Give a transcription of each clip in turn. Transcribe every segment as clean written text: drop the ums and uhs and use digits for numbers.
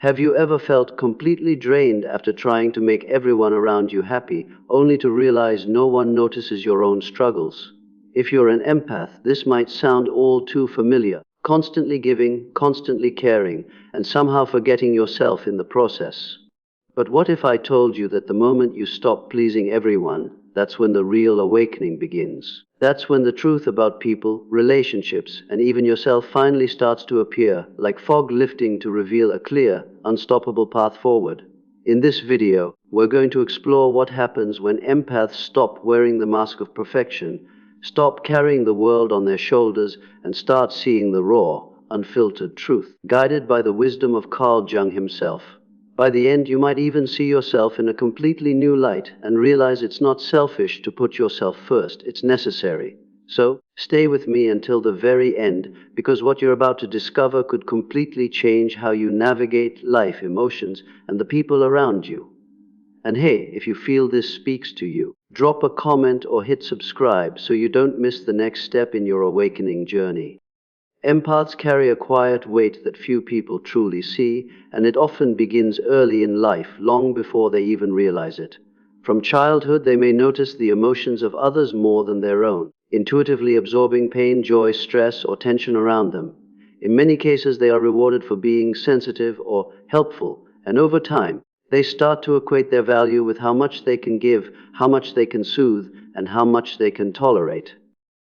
Have you ever felt completely drained after trying to make everyone around you happy, only to realize no one notices your own struggles? If you're an empath, this might sound all too familiar. Constantly giving, constantly caring, and somehow forgetting yourself in the process. But what if I told you that the moment you stop pleasing everyone, that's when the real awakening begins? That's when the truth about people, relationships, and even yourself finally starts to appear, like fog lifting to reveal a clear, unstoppable path forward. In this video, we're going to explore what happens when empaths stop wearing the mask of perfection, stop carrying the world on their shoulders, and start seeing the raw, unfiltered truth, guided by the wisdom of Carl Jung himself. By the end, you might even see yourself in a completely new light and realize it's not selfish to put yourself first, it's necessary. So, stay with me until the very end, because what you're about to discover could completely change how you navigate life, emotions, and the people around you. And hey, if you feel this speaks to you, drop a comment or hit subscribe so you don't miss the next step in your awakening journey. Empaths carry a quiet weight that few people truly see, and it often begins early in life, long before they even realize it. From childhood, they may notice the emotions of others more than their own, intuitively absorbing pain, joy, stress, or tension around them. In many cases, they are rewarded for being sensitive or helpful, and over time, they start to equate their value with how much they can give, how much they can soothe, and how much they can tolerate.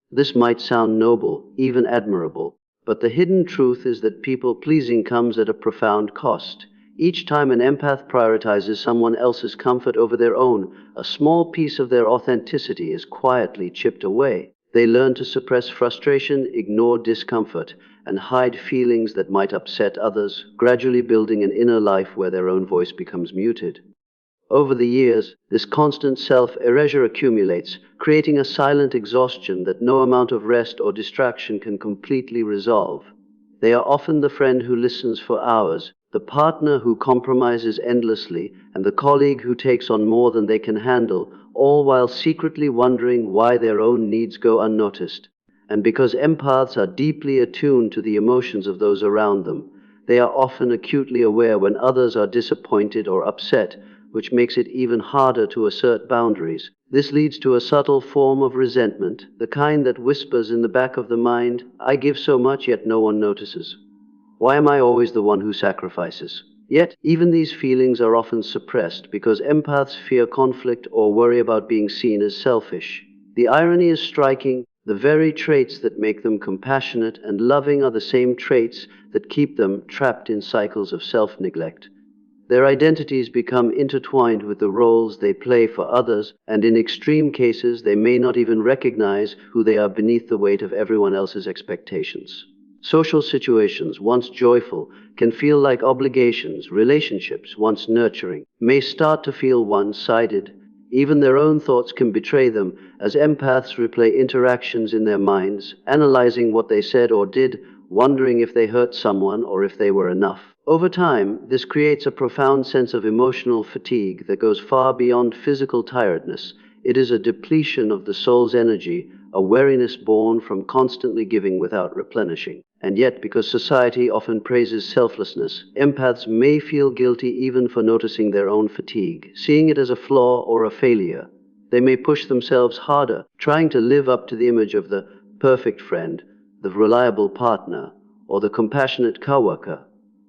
This might sound noble, even admirable, but the hidden truth is that people-pleasing comes at a profound cost. Each time an empath prioritizes someone else's comfort over their own, a small piece of their authenticity is quietly chipped away. They learn to suppress frustration, ignore discomfort, and hide feelings that might upset others, gradually building an inner life where their own voice becomes muted. Over the years, this constant self-erasure accumulates, creating a silent exhaustion that no amount of rest or distraction can completely resolve. They are often the friend who listens for hours, the partner who compromises endlessly, and the colleague who takes on more than they can handle, all while secretly wondering why their own needs go unnoticed. And because empaths are deeply attuned to the emotions of those around them, they are often acutely aware when others are disappointed or upset, which makes it even harder to assert boundaries. This leads to a subtle form of resentment, the kind that whispers in the back of the mind, "I give so much, yet no one notices. Why am I always the one who sacrifices?" Yet, even these feelings are often suppressed because empaths fear conflict or worry about being seen as selfish. The irony is striking. The very traits that make them compassionate and loving are the same traits that keep them trapped in cycles of self-neglect. Their identities become intertwined with the roles they play for others, and in extreme cases, they may not even recognize who they are beneath the weight of everyone else's expectations. Social situations, once joyful, can feel like obligations. Relationships, once nurturing, may start to feel one-sided. Even their own thoughts can betray them, as empaths replay interactions in their minds, analyzing what they said or did, wondering if they hurt someone or if they were enough. Over time, this creates a profound sense of emotional fatigue that goes far beyond physical tiredness. It is a depletion of the soul's energy, a weariness born from constantly giving without replenishing. And yet, because society often praises selflessness, empaths may feel guilty even for noticing their own fatigue, seeing it as a flaw or a failure. They may push themselves harder, trying to live up to the image of the perfect friend, the reliable partner, or the compassionate coworker,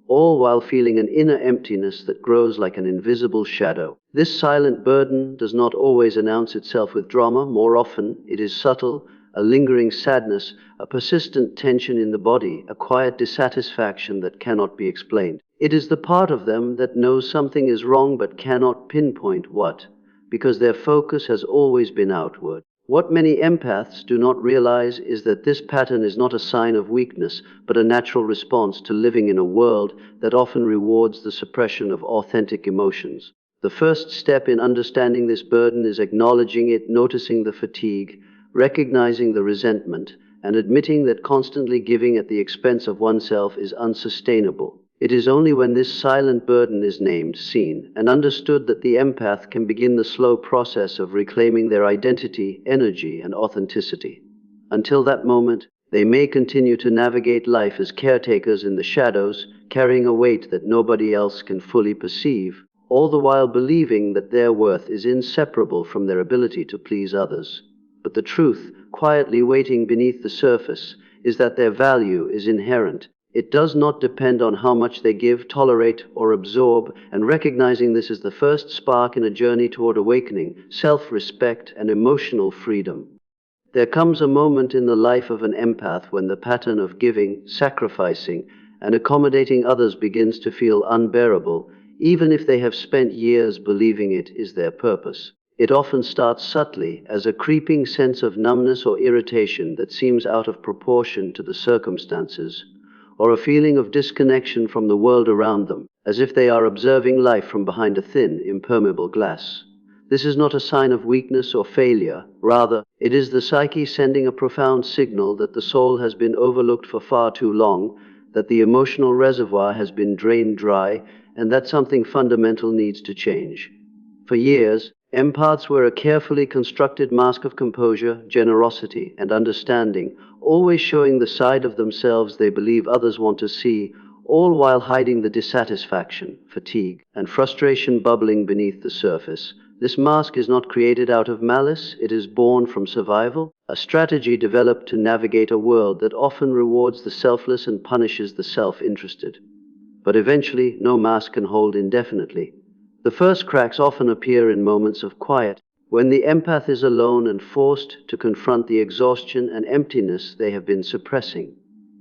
all while feeling an inner emptiness that grows like an invisible shadow. This silent burden does not always announce itself with drama. More often, it is subtle, a lingering sadness, a persistent tension in the body, a quiet dissatisfaction that cannot be explained. It is the part of them that knows something is wrong but cannot pinpoint what, because their focus has always been outward. What many empaths do not realize is that this pattern is not a sign of weakness, but a natural response to living in a world that often rewards the suppression of authentic emotions. The first step in understanding this burden is acknowledging it, noticing the fatigue, recognizing the resentment, and admitting that constantly giving at the expense of oneself is unsustainable. It is only when this silent burden is named, seen, and understood that the empath can begin the slow process of reclaiming their identity, energy, and authenticity. Until that moment, They may continue to navigate life as caretakers in the shadows, carrying a weight that nobody else can fully perceive, all the while believing that their worth is inseparable from their ability to please others. But the truth, quietly waiting beneath the surface, is that their value is inherent. It does not depend on how much they give, tolerate, or absorb, and recognizing this is the first spark in a journey toward awakening, self-respect, and emotional freedom. There comes a moment in the life of an empath when the pattern of giving, sacrificing, and accommodating others begins to feel unbearable, even if they have spent years believing it is their purpose. It often starts subtly, as a creeping sense of numbness or irritation that seems out of proportion to the circumstances, or a feeling of disconnection from the world around them, as if they are observing life from behind a thin, impermeable glass. This is not a sign of weakness or failure. Rather, it is the psyche sending a profound signal that the soul has been overlooked for far too long, that the emotional reservoir has been drained dry, and that something fundamental needs to change. For years, empaths were a carefully constructed mask of composure, generosity, and understanding, always showing the side of themselves they believe others want to see, all while hiding the dissatisfaction, fatigue, and frustration bubbling beneath the surface. This mask is not created out of malice, it is born from survival, a strategy developed to navigate a world that often rewards the selfless and punishes the self-interested. But eventually, no mask can hold indefinitely. The first cracks often appear in moments of quiet, when the empath is alone and forced to confront the exhaustion and emptiness they have been suppressing.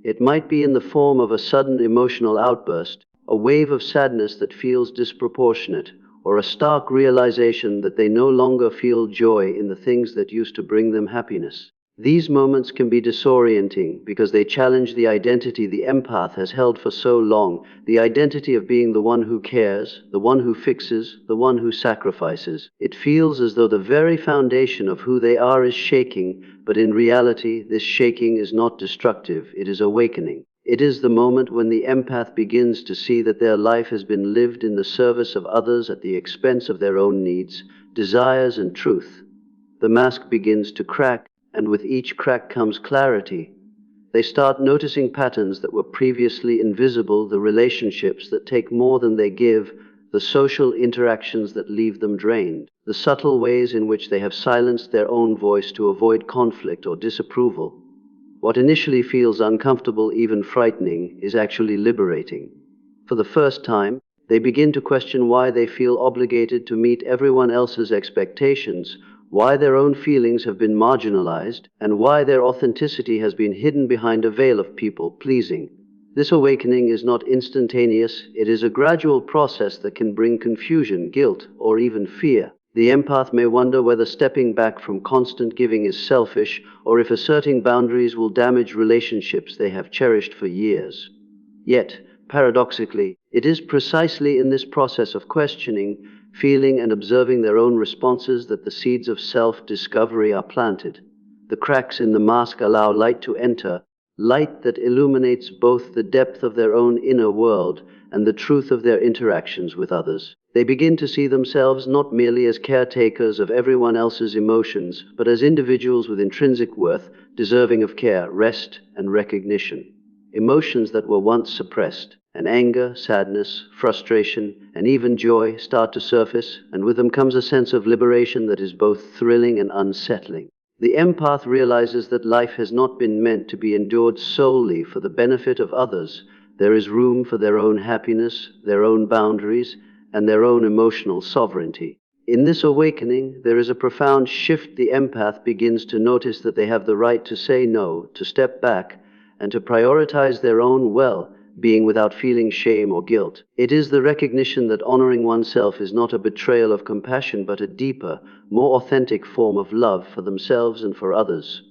It might be in the form of a sudden emotional outburst, a wave of sadness that feels disproportionate, or a stark realization that they no longer feel joy in the things that used to bring them happiness. These moments can be disorienting because they challenge the identity the empath has held for so long, the identity of being the one who cares, the one who fixes, the one who sacrifices. It feels as though the very foundation of who they are is shaking, but in reality, this shaking is not destructive, it is awakening. It is the moment when the empath begins to see that their life has been lived in the service of others at the expense of their own needs, desires, and truth. The mask begins to crack, and with each crack comes clarity. They start noticing patterns that were previously invisible, the relationships that take more than they give, the social interactions that leave them drained, the subtle ways in which they have silenced their own voice to avoid conflict or disapproval. What initially feels uncomfortable, even frightening, is actually liberating. For the first time, they begin to question why they feel obligated to meet everyone else's expectations, why their own feelings have been marginalized, and why their authenticity has been hidden behind a veil of people-pleasing. This awakening is not instantaneous, it is a gradual process that can bring confusion, guilt, or even fear. The empath may wonder whether stepping back from constant giving is selfish, or if asserting boundaries will damage relationships they have cherished for years. Yet, paradoxically, it is precisely in this process of questioning, feeling, and observing their own responses that the seeds of self-discovery are planted. The cracks in the mask allow light to enter, light that illuminates both the depth of their own inner world and the truth of their interactions with others. They begin to see themselves not merely as caretakers of everyone else's emotions, but as individuals with intrinsic worth, deserving of care, rest, and recognition. Emotions that were once suppressed, and anger, sadness, frustration, and even joy start to surface, and with them comes a sense of liberation that is both thrilling and unsettling. The empath realizes that life has not been meant to be endured solely for the benefit of others. There is room for their own happiness, their own boundaries, and their own emotional sovereignty. In this awakening, there is a profound shift. The empath begins to notice that they have the right to say no, to step back, and to prioritize their own well-being without feeling shame or guilt. It is the recognition that honoring oneself is not a betrayal of compassion, but a deeper, more authentic form of love for themselves and for others.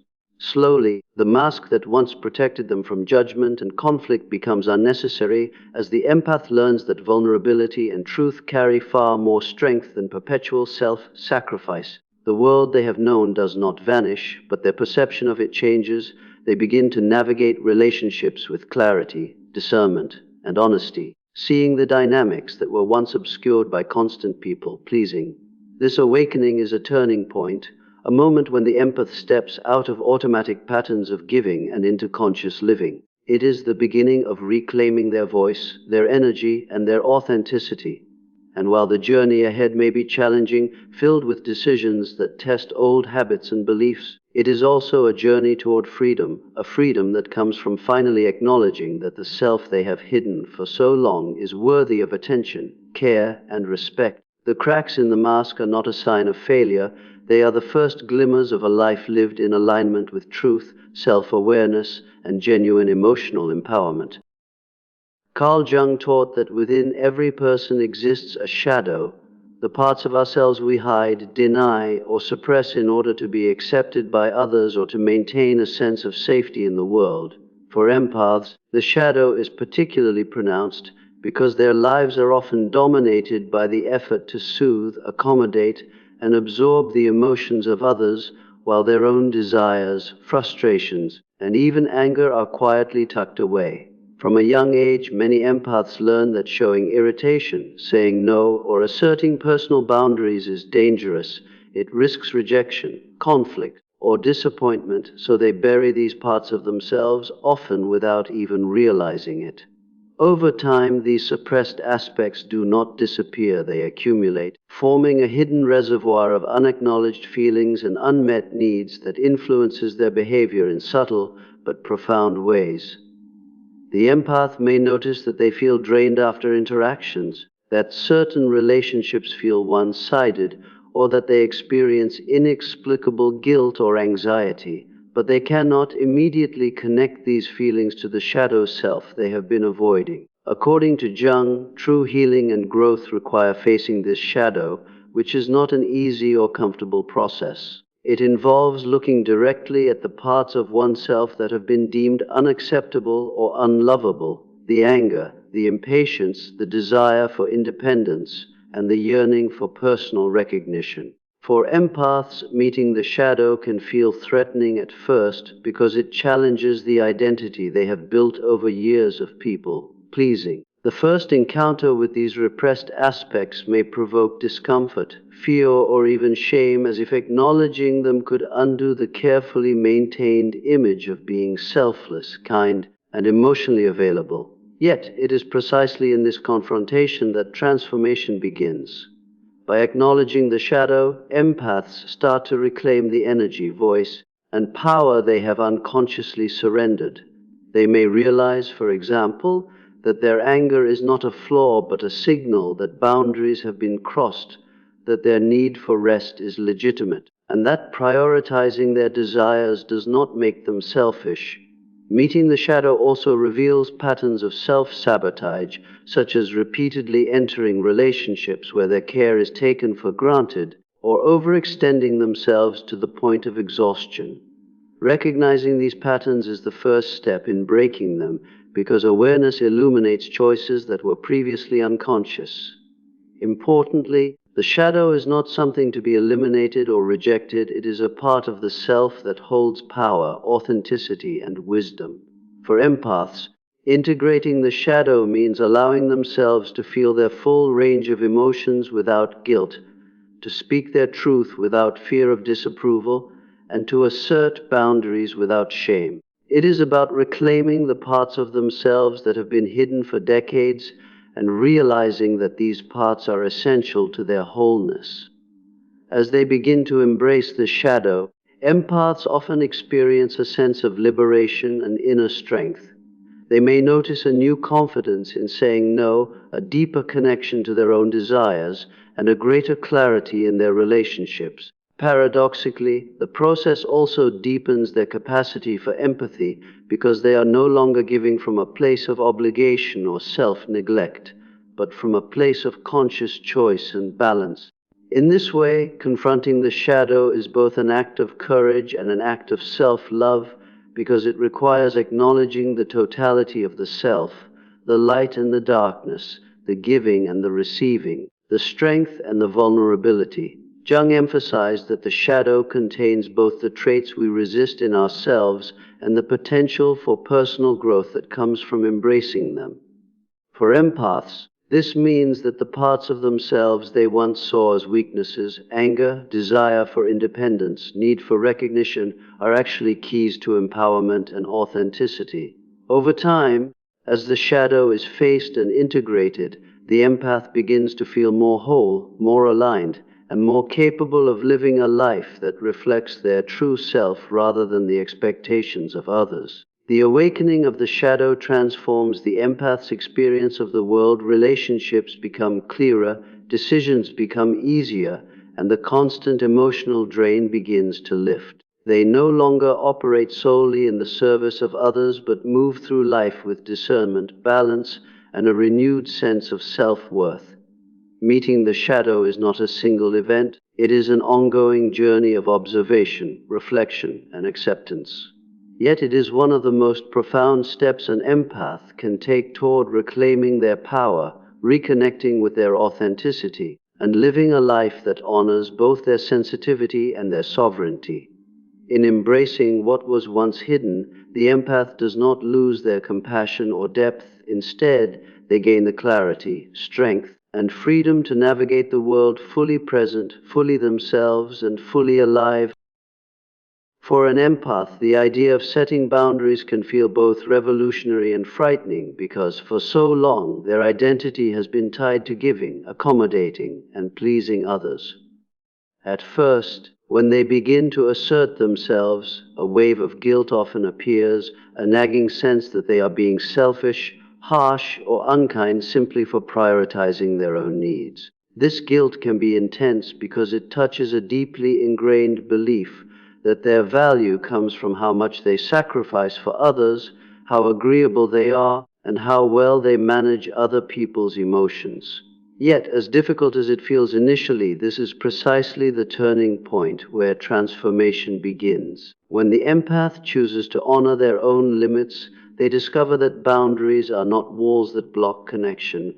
Slowly, the mask that once protected them from judgment and conflict becomes unnecessary as the empath learns that vulnerability and truth carry far more strength than perpetual self-sacrifice. The world they have known does not vanish, but their perception of it changes. They begin to navigate relationships with clarity, discernment, and honesty, seeing the dynamics that were once obscured by constant people-pleasing. This awakening is a turning point, a moment when the empath steps out of automatic patterns of giving and into conscious living. It is the beginning of reclaiming their voice, their energy, and their authenticity. And while the journey ahead may be challenging, filled with decisions that test old habits and beliefs, it is also a journey toward freedom, a freedom that comes from finally acknowledging that the self they have hidden for so long is worthy of attention, care, and respect. The cracks in the mask are not a sign of failure, they are the first glimmers of a life lived in alignment with truth, self-awareness, and genuine emotional empowerment. Carl Jung taught that within every person exists a shadow, the parts of ourselves we hide, deny, or suppress in order to be accepted by others or to maintain a sense of safety in the world. For empaths, the shadow is particularly pronounced because their lives are often dominated by the effort to soothe, accommodate, and absorb the emotions of others, while their own desires, frustrations, and even anger are quietly tucked away. From a young age, many empaths learn that showing irritation, saying no, or asserting personal boundaries is dangerous. It risks rejection, conflict, or disappointment, so they bury these parts of themselves, often without even realizing it. Over time, these suppressed aspects do not disappear, they accumulate, forming a hidden reservoir of unacknowledged feelings and unmet needs that influences their behavior in subtle but profound ways. The empath may notice that they feel drained after interactions, that certain relationships feel one-sided, or that they experience inexplicable guilt or anxiety, but they cannot immediately connect these feelings to the shadow self they have been avoiding. According to Jung, true healing and growth require facing this shadow, which is not an easy or comfortable process. It involves looking directly at the parts of oneself that have been deemed unacceptable or unlovable, the anger, the impatience, the desire for independence, and the yearning for personal recognition. For empaths, meeting the shadow can feel threatening at first because it challenges the identity they have built over years of people pleasing. The first encounter with these repressed aspects may provoke discomfort, fear, or even shame, as if acknowledging them could undo the carefully maintained image of being selfless, kind, and emotionally available. Yet, it is precisely in this confrontation that transformation begins. By acknowledging the shadow, empaths start to reclaim the energy, voice, and power they have unconsciously surrendered. They may realize, for example, that their anger is not a flaw but a signal that boundaries have been crossed, that their need for rest is legitimate, and that prioritizing their desires does not make them selfish. Meeting the shadow also reveals patterns of self-sabotage, such as repeatedly entering relationships where their care is taken for granted, or overextending themselves to the point of exhaustion. Recognizing these patterns is the first step in breaking them, because awareness illuminates choices that were previously unconscious. Importantly, the shadow is not something to be eliminated or rejected. It is a part of the self that holds power, authenticity, and wisdom. For empaths, integrating the shadow means allowing themselves to feel their full range of emotions without guilt, to speak their truth without fear of disapproval, and to assert boundaries without shame. It is about reclaiming the parts of themselves that have been hidden for decades and realizing that these parts are essential to their wholeness. As they begin to embrace the shadow, empaths often experience a sense of liberation and inner strength. They may notice a new confidence in saying no, a deeper connection to their own desires, and a greater clarity in their relationships. Paradoxically, the process also deepens their capacity for empathy because they are no longer giving from a place of obligation or self-neglect, but from a place of conscious choice and balance. In this way, confronting the shadow is both an act of courage and an act of self-love because it requires acknowledging the totality of the self, the light and the darkness, the giving and the receiving, the strength and the vulnerability. Jung emphasized that the shadow contains both the traits we resist in ourselves and the potential for personal growth that comes from embracing them. For empaths, This means that the parts of themselves they once saw as weaknesses, anger, desire for independence, need for recognition, are actually keys to empowerment and authenticity. Over time, as the shadow is faced and integrated, the empath begins to feel more whole, more aligned, and more capable of living a life that reflects their true self rather than the expectations of others. The awakening of the shadow transforms the empath's experience of the world. Relationships become clearer, decisions become easier, and the constant emotional drain begins to lift. They no longer operate solely in the service of others, but move through life with discernment, balance, and a renewed sense of self-worth. Meeting the shadow is not a single event, it is an ongoing journey of observation, reflection, and acceptance. Yet it is one of the most profound steps an empath can take toward reclaiming their power, reconnecting with their authenticity, and living a life that honors both their sensitivity and their sovereignty. In embracing what was once hidden, the empath does not lose their compassion or depth. Instead, they gain the clarity, strength, and freedom to navigate the world fully present, fully themselves, and fully alive. For an empath, the idea of setting boundaries can feel both revolutionary and frightening because for so long their identity has been tied to giving, accommodating, and pleasing others. At first, when they begin to assert themselves, a wave of guilt often appears, a nagging sense that they are being selfish, harsh, or unkind simply for prioritizing their own needs. This guilt can be intense because it touches a deeply ingrained belief that their value comes from how much they sacrifice for others, how agreeable they are, and how well they manage other people's emotions. Yet, as difficult as it feels initially, this is precisely the turning point where transformation begins. When the empath chooses to honor their own limits, they discover that boundaries are not walls that block connection,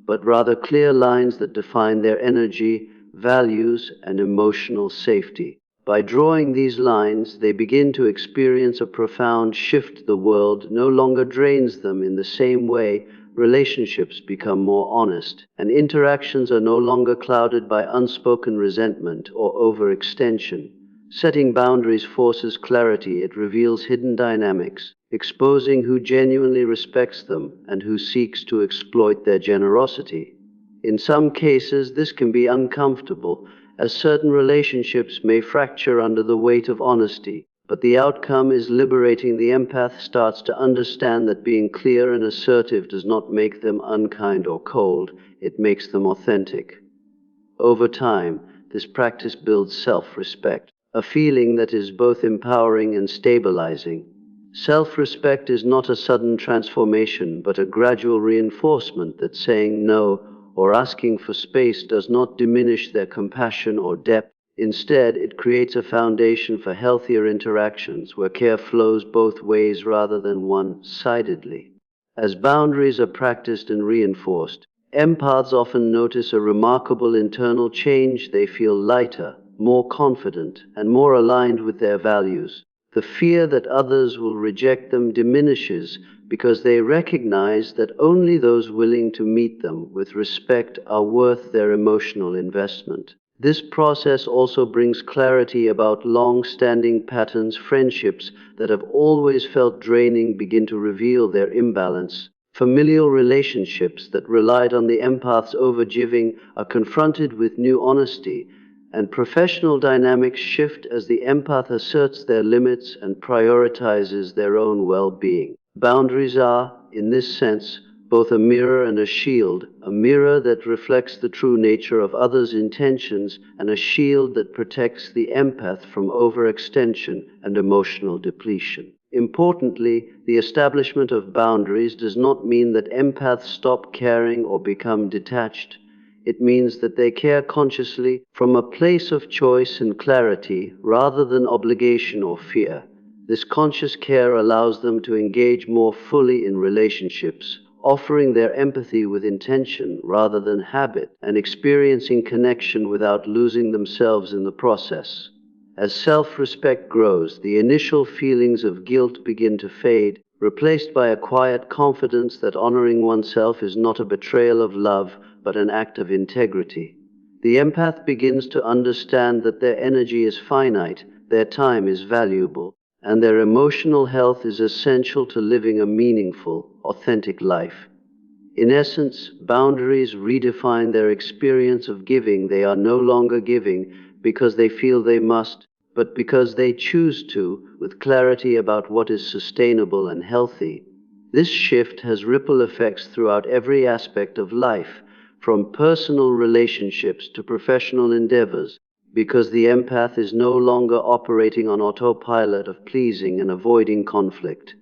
but rather clear lines that define their energy, values, and emotional safety. By drawing these lines, they begin to experience a profound shift. The world no longer drains them in the same way. Relationships become more honest, and interactions are no longer clouded by unspoken resentment or overextension. Setting boundaries forces clarity, it reveals hidden dynamics, exposing who genuinely respects them and who seeks to exploit their generosity. In some cases, this can be uncomfortable, as certain relationships may fracture under the weight of honesty. But the outcome is liberating. The empath starts to understand that being clear and assertive does not make them unkind or cold, it makes them authentic. Over time, this practice builds self-respect, a feeling that is both empowering and stabilizing. Self-respect is not a sudden transformation, but a gradual reinforcement that saying no or asking for space does not diminish their compassion or depth. Instead, it creates a foundation for healthier interactions where care flows both ways rather than one-sidedly. As boundaries are practiced and reinforced, empaths often notice a remarkable internal change. They feel lighter, more confident, and more aligned with their values. The fear that others will reject them diminishes because they recognize that only those willing to meet them with respect are worth their emotional investment. This process also brings clarity about long-standing patterns. Friendships that have always felt draining begin to reveal their imbalance. Familial relationships that relied on the empath's overgiving are confronted with new honesty, and professional dynamics shift as the empath asserts their limits and prioritizes their own well-being. Boundaries are, in this sense, both a mirror and a shield, a mirror that reflects the true nature of others' intentions, and a shield that protects the empath from overextension and emotional depletion. Importantly, the establishment of boundaries does not mean that empaths stop caring or become detached. It means that they care consciously from a place of choice and clarity rather than obligation or fear. This conscious care allows them to engage more fully in relationships, offering their empathy with intention rather than habit, and experiencing connection without losing themselves in the process. As self-respect grows, the initial feelings of guilt begin to fade. replaced by a quiet confidence that honoring oneself is not a betrayal of love, but an act of integrity. The empath begins to understand that their energy is finite, their time is valuable, and their emotional health is essential to living a meaningful, authentic life. In essence, boundaries redefine their experience of giving. They are no longer giving because they feel they must, but because they choose to, with clarity about what is sustainable and healthy. This shift has ripple effects throughout every aspect of life, from personal relationships to professional endeavors, because the empath is no longer operating on autopilot of pleasing and avoiding conflict.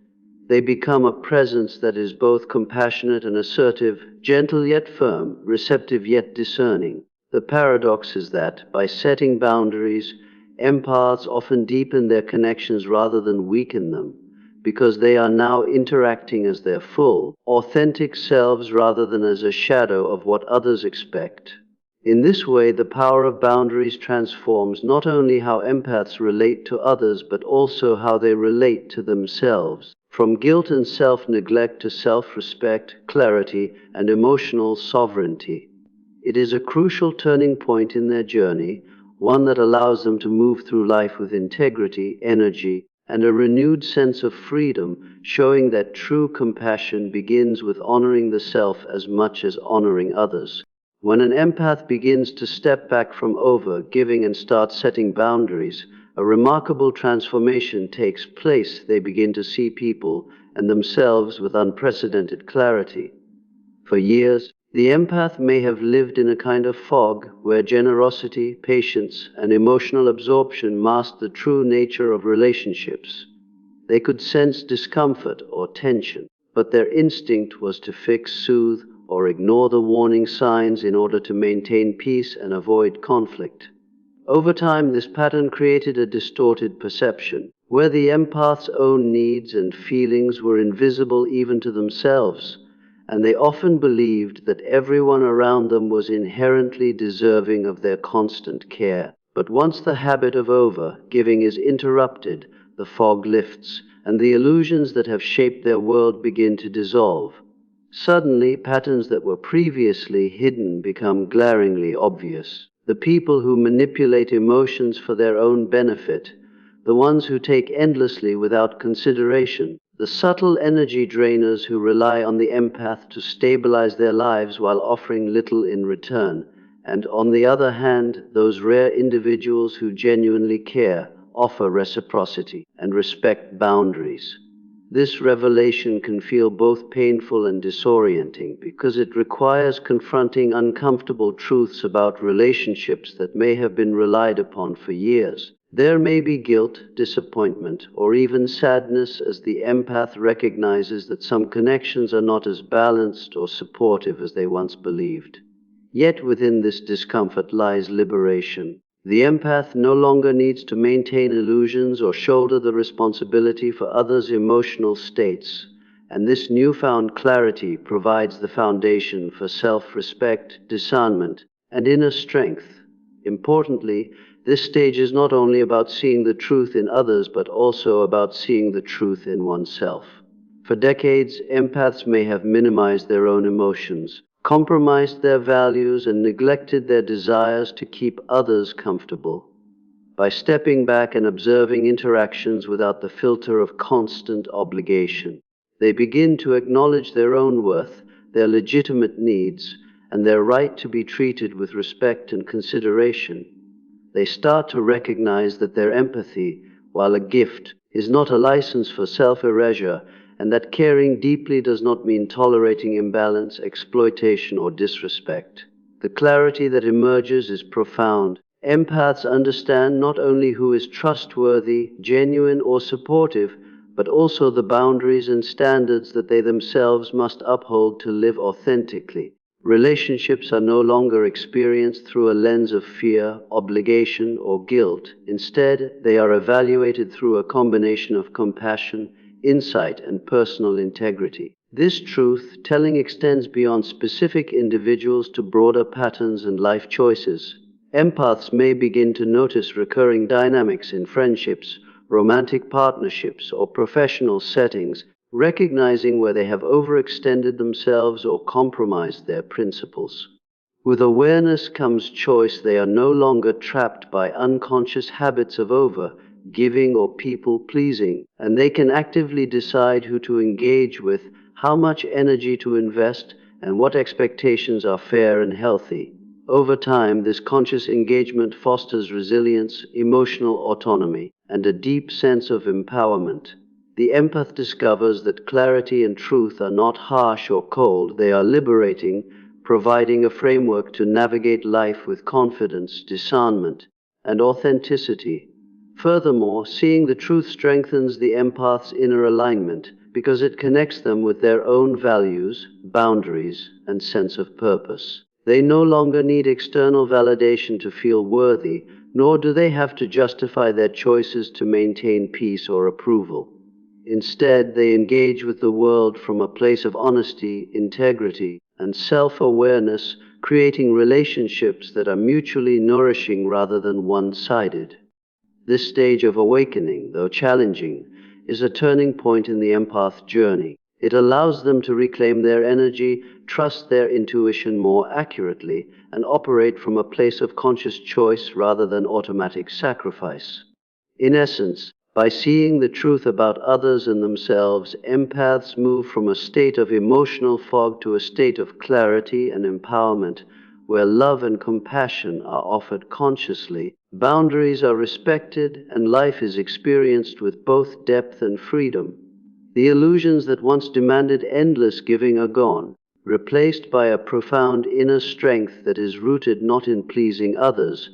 They become a presence that is both compassionate and assertive, gentle yet firm, receptive yet discerning. The paradox is that, by setting boundaries, empaths often deepen their connections rather than weaken them, because they are now interacting as their full, authentic selves rather than as a shadow of what others expect. In this way, the power of boundaries transforms not only how empaths relate to others, but also how they relate to themselves. From guilt and self-neglect to self-respect, clarity, and emotional sovereignty. It is a crucial turning point in their journey, one that allows them to move through life with integrity, energy, and a renewed sense of freedom, showing that true compassion begins with honoring the self as much as honoring others. When an empath begins to step back from over-giving and start setting boundaries, a remarkable transformation takes place. They begin to see people and themselves with unprecedented clarity. For years, the empath may have lived in a kind of fog where generosity, patience, and emotional absorption masked the true nature of relationships. They could sense discomfort or tension, but their instinct was to fix, soothe, or ignore the warning signs in order to maintain peace and avoid conflict. Over time, this pattern created a distorted perception, where the empath's own needs and feelings were invisible even to themselves, and they often believed that everyone around them was inherently deserving of their constant care. But once the habit of over-giving is interrupted, the fog lifts, and the illusions that have shaped their world begin to dissolve. Suddenly, patterns that were previously hidden become glaringly obvious. The people who manipulate emotions for their own benefit, the ones who take endlessly without consideration, the subtle energy drainers who rely on the empath to stabilize their lives while offering little in return, and on the other hand, those rare individuals who genuinely care, offer reciprocity, and respect boundaries. This revelation can feel both painful and disorienting because it requires confronting uncomfortable truths about relationships that may have been relied upon for years. There may be guilt, disappointment, or even sadness as the empath recognizes that some connections are not as balanced or supportive as they once believed. Yet within this discomfort lies liberation. The empath no longer needs to maintain illusions or shoulder the responsibility for others' emotional states, and this newfound clarity provides the foundation for self-respect, discernment, and inner strength. Importantly, this stage is not only about seeing the truth in others, but also about seeing the truth in oneself. For decades, empaths may have minimized their own emotions, compromised their values, and neglected their desires to keep others comfortable. By stepping back and observing interactions without the filter of constant obligation, they begin to acknowledge their own worth, their legitimate needs, and their right to be treated with respect and consideration. They start to recognize that their empathy, while a gift, is not a license for self-erasure, and that caring deeply does not mean tolerating imbalance, exploitation, or disrespect. The clarity that emerges is profound. Empaths understand not only who is trustworthy, genuine, or supportive, but also the boundaries and standards that they themselves must uphold to live authentically. Relationships are no longer experienced through a lens of fear, obligation, or guilt. Instead, they are evaluated through a combination of compassion, insight, and personal integrity. This truth-telling extends beyond specific individuals to broader patterns and life choices. Empaths may begin to notice recurring dynamics in friendships, romantic partnerships, or professional settings recognizing where they have overextended themselves or compromised their principles. With awareness comes choice. They are no longer trapped by unconscious habits of over giving or people pleasing, and they can actively decide who to engage with, how much energy to invest, and what expectations are fair and healthy. Over time, this conscious engagement fosters resilience, emotional autonomy, and a deep sense of empowerment. The empath discovers that clarity and truth are not harsh or cold, they are liberating, providing a framework to navigate life with confidence, discernment, and authenticity. Furthermore, seeing the truth strengthens the empath's inner alignment because it connects them with their own values, boundaries, and sense of purpose. They no longer need external validation to feel worthy, nor do they have to justify their choices to maintain peace or approval. Instead, they engage with the world from a place of honesty, integrity, and self-awareness, creating relationships that are mutually nourishing rather than one-sided. This stage of awakening, though challenging, is a turning point in the empath journey. It allows them to reclaim their energy, trust their intuition more accurately, and operate from a place of conscious choice rather than automatic sacrifice. In essence, by seeing the truth about others and themselves, empaths move from a state of emotional fog to a state of clarity and empowerment, where love and compassion are offered consciously, boundaries are respected, and life is experienced with both depth and freedom. The illusions that once demanded endless giving are gone, replaced by a profound inner strength that is rooted not in pleasing others,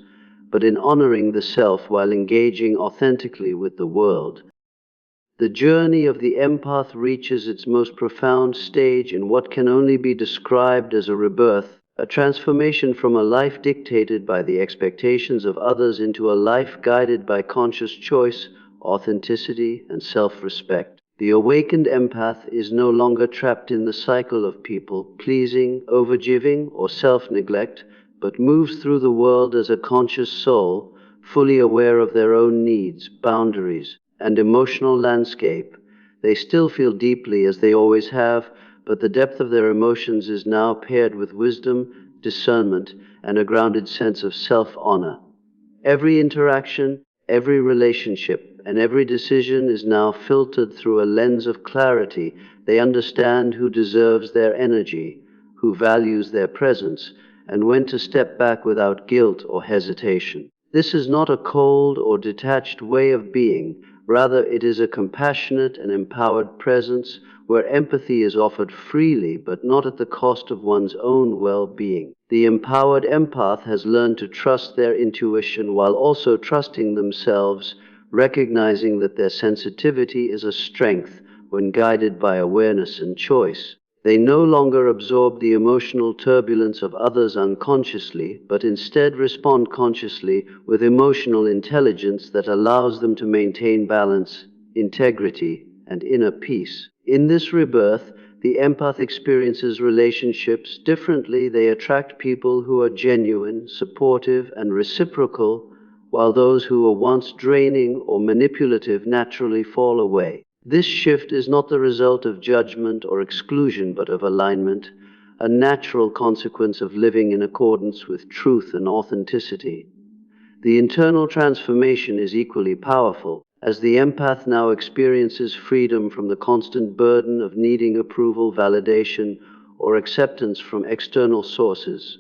but in honoring the self while engaging authentically with the world. The journey of the empath reaches its most profound stage in what can only be described as a rebirth, a transformation from a life dictated by the expectations of others into a life guided by conscious choice, authenticity, and self-respect. The awakened empath is no longer trapped in the cycle of people pleasing, overgiving, or self-neglect, but moves through the world as a conscious soul, fully aware of their own needs, boundaries, and emotional landscape. They still feel deeply as they always have, but the depth of their emotions is now paired with wisdom, discernment, and a grounded sense of self-honor. Every interaction, every relationship, and every decision is now filtered through a lens of clarity. They understand who deserves their energy, who values their presence, and when to step back without guilt or hesitation. This is not a cold or detached way of being. Rather, it is a compassionate and empowered presence where empathy is offered freely but not at the cost of one's own well-being. The empowered empath has learned to trust their intuition while also trusting themselves, recognizing that their sensitivity is a strength when guided by awareness and choice. They no longer absorb the emotional turbulence of others unconsciously, but instead respond consciously with emotional intelligence that allows them to maintain balance, integrity, and inner peace. In this rebirth, the empath experiences relationships differently. They attract people who are genuine, supportive, and reciprocal, while those who were once draining or manipulative naturally fall away. This shift is not the result of judgment or exclusion, but of alignment, a natural consequence of living in accordance with truth and authenticity. The internal transformation is equally powerful, as the empath now experiences freedom from the constant burden of needing approval, validation, or acceptance from external sources.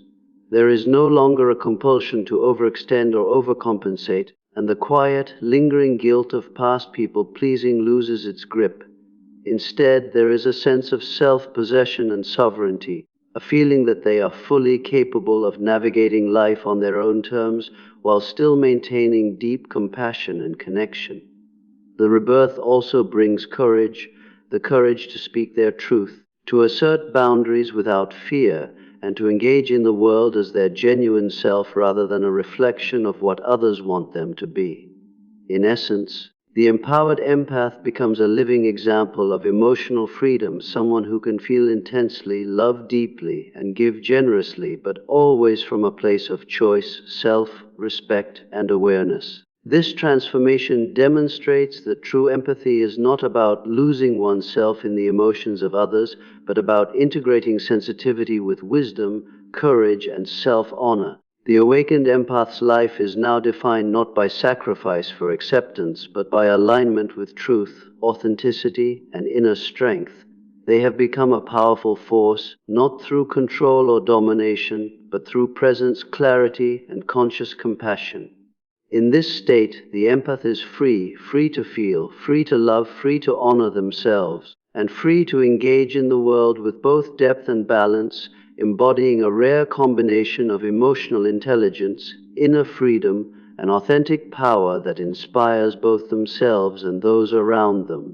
There is no longer a compulsion to overextend or overcompensate, and the quiet, lingering guilt of past people-pleasing loses its grip. Instead, there is a sense of self-possession and sovereignty, a feeling that they are fully capable of navigating life on their own terms while still maintaining deep compassion and connection. The rebirth also brings courage, the courage to speak their truth, to assert boundaries without fear, and to engage in the world as their genuine self rather than a reflection of what others want them to be. In essence, the empowered empath becomes a living example of emotional freedom, someone who can feel intensely, love deeply, and give generously, but always from a place of choice, self-respect, and awareness. This transformation demonstrates that true empathy is not about losing oneself in the emotions of others, but about integrating sensitivity with wisdom, courage, and self-honor. The awakened empath's life is now defined not by sacrifice for acceptance, but by alignment with truth, authenticity, and inner strength. They have become a powerful force, not through control or domination, but through presence, clarity, and conscious compassion. In this state, the empath is free, free to feel, free to love, free to honor themselves, and free to engage in the world with both depth and balance, embodying a rare combination of emotional intelligence, inner freedom, and authentic power that inspires both themselves and those around them.